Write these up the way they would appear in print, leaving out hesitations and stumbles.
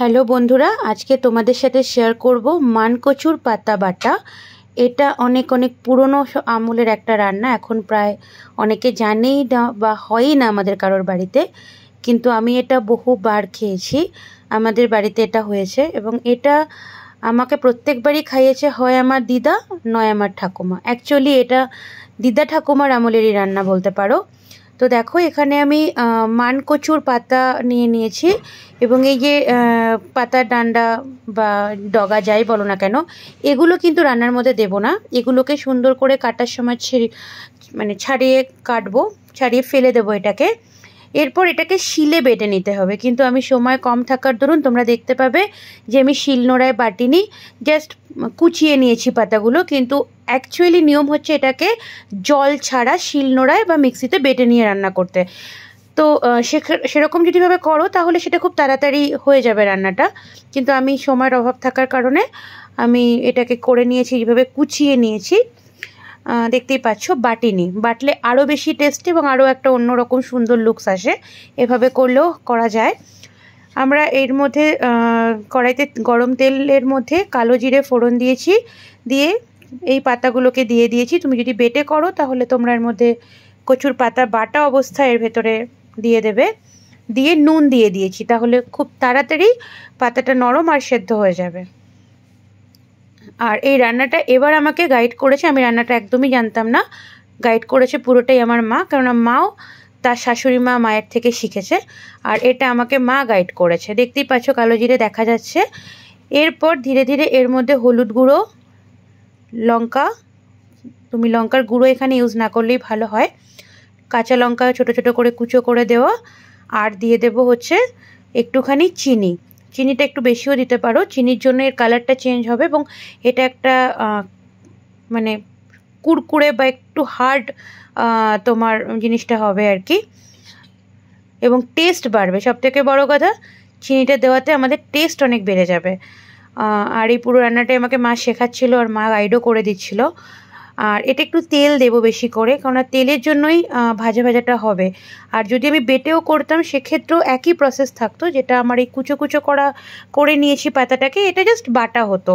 Hello বন্ধুরা, আজকে তোমাদের সাথে শেয়ার করব মানকচুর পাতা বাটা। এটা অনেক পুরনো আমলের একটা রান্না। এখন প্রায় অনেকে জানেই না বা হয়ই না আমাদের কারোর বাড়িতে, কিন্তু আমি এটা বহুবার খেয়েছি। আমাদের বাড়িতে এটা হয়েছে এবং এটা আমাকে প্রত্যেকবারই খাইয়েছে হয় আমার দিদা নয় আমার ঠাকুমা। অ্যাকচুয়ালি এটা দিদা ঠাকুমার আমলেরই রান্না বলতে পারো। তো দেখো, এখানে আমি মানকচুর পাতা নিয়েছি এবং এই যে পাতার ডান্ডা বা ডগা যাই বলো না কেন, এগুলো কিন্তু রান্নার মধ্যে দেব না। এগুলোকে সুন্দর করে কাটার সময় ছাড়িয়ে কাটবো, ছাড়িয়ে ফেলে দেবো এটাকে। এরপর এটাকে শিলে বেটে নিতে হবে, কিন্তু আমি সময় কম থাকার দরুন তোমরা দেখতে পাবে যে আমি শিলনোড়ায় বাটিনি, জাস্ট কুচিয়ে নিয়েছি পাতাগুলো। কিন্তু অ্যাকচুয়ালি নিয়ম হচ্ছে এটাকে জল ছাড়া শিলনোড়ায় বা মিক্সিতে বেটে নিয়ে রান্না করতে। তো সেরকম যদিভাবে করো তাহলে সেটা খুব তাড়াতাড়ি হয়ে যাবে রান্নাটা, কিন্তু আমি সময়ের অভাব থাকার কারণে আমি এটাকে করে নিয়েছি, এইভাবে কুচিয়ে নিয়েছি। দেখতেই পাচ্ছ, বাটিনি। বাটলে আরও বেশি টেস্টি এবং আরও একটা অন্যরকম সুন্দর লুকস আসে। এভাবে করলেও করা যায়। আমরা এর মধ্যে কড়াইতে গরম তেলের মধ্যে কালো জিরে ফোড়ন দিয়েছি, দিয়ে এই পাতাগুলোকে দিয়ে দিয়েছি। তুমি যদি বেটে করো তাহলে তোমরা এর মধ্যে কচুর পাতা বাটা অবস্থায় এর ভেতরে দিয়ে দেবে। দিয়ে নুন দিয়ে দিয়েছি, তাহলে খুব তাড়াতাড়ি পাতাটা নরম আর সেদ্ধ হয়ে যাবে। আর এই রান্নাটা এবার আমাকে গাইড করেছে, আমি রান্নাটা একদমই জানতাম না, গাইড করেছে পুরোটাই আমার মা, কেননা মাও তার শাশুড়ি মায়ের থেকে শিখেছে। আর এটা আমাকে মা গাইড করেছে। দেখতেই পাচ্ছ কালো জিরে দেখা যাচ্ছে। এরপর ধীরে ধীরে এর মধ্যে হলুদ গুঁড়ো, লঙ্কা, তুমি লঙ্কার গুঁড়ো এখানে ইউজ না করলেই ভালো হয়, কাঁচা লঙ্কা ছোটো ছোটো করে কুচো করে দেওয়া, আর দিয়ে দেবো হচ্ছে একটুখানি চিনি। চিনিটা একটু বেশিও দিতে পারো, চিনির জন্য এর কালারটা চেঞ্জ হবে এবং এটা একটা মানে কুড়কুড়ে বা একটু হার্ড তোমার জিনিসটা হবে আর কি, এবং টেস্ট বাড়বে। সবথেকে বড় কথা, চিনিটা দেওয়াতে আমাদের টেস্ট অনেক বেড়ে যাবে। আর এই পুরো রান্নাটাই আমাকে মা শেখাচ্ছিল আর মা গাইডও করে দিচ্ছিল। আর এটা একটু তেল দেবো বেশি করে, কারণ তেলের জন্যই ভাজাটা হবে। আর যদি আমি বেটেও করতাম সেক্ষেত্রেও একই প্রসেস থাকতো, যেটা আমার এই কুচো কুচো করে নিয়েছি পাতাটাকে, এটা জাস্ট বাটা হতো,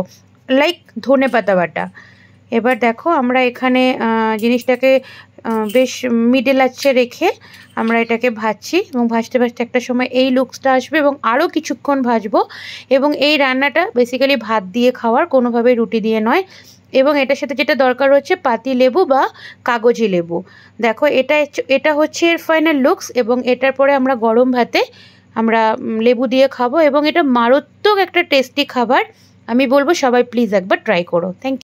লাইক ধনে পাতা বাটা। এবার দেখো, আমরা এখানে জিনিসটাকে বেশ মিডল আঁচে রেখে আমরা এটাকে ভাজছি এবং ভাজতে ভাজতে একটা সময় এই লুকসটা আসবে এবং আরও কিছুক্ষণ ভাজবো। এবং এই রান্নাটা বেসিক্যালি ভাত দিয়ে খাওয়ার, কোনোভাবে রুটি দিয়ে নয়। এবং এটার সাথে যেটা দরকার হচ্ছে পাতি লেবু বা কাগজি লেবু। দেখো, এটা হচ্ছে এর ফাইনাল লুকস। এবং এটার পরে আমরা গরম ভাতে আমরা লেবু দিয়ে খাবো এবং এটা মারাত্মক একটা টেস্টি খাবার। আমি বলবো সবাই প্লিজ একবার ট্রাই করো। Thank you.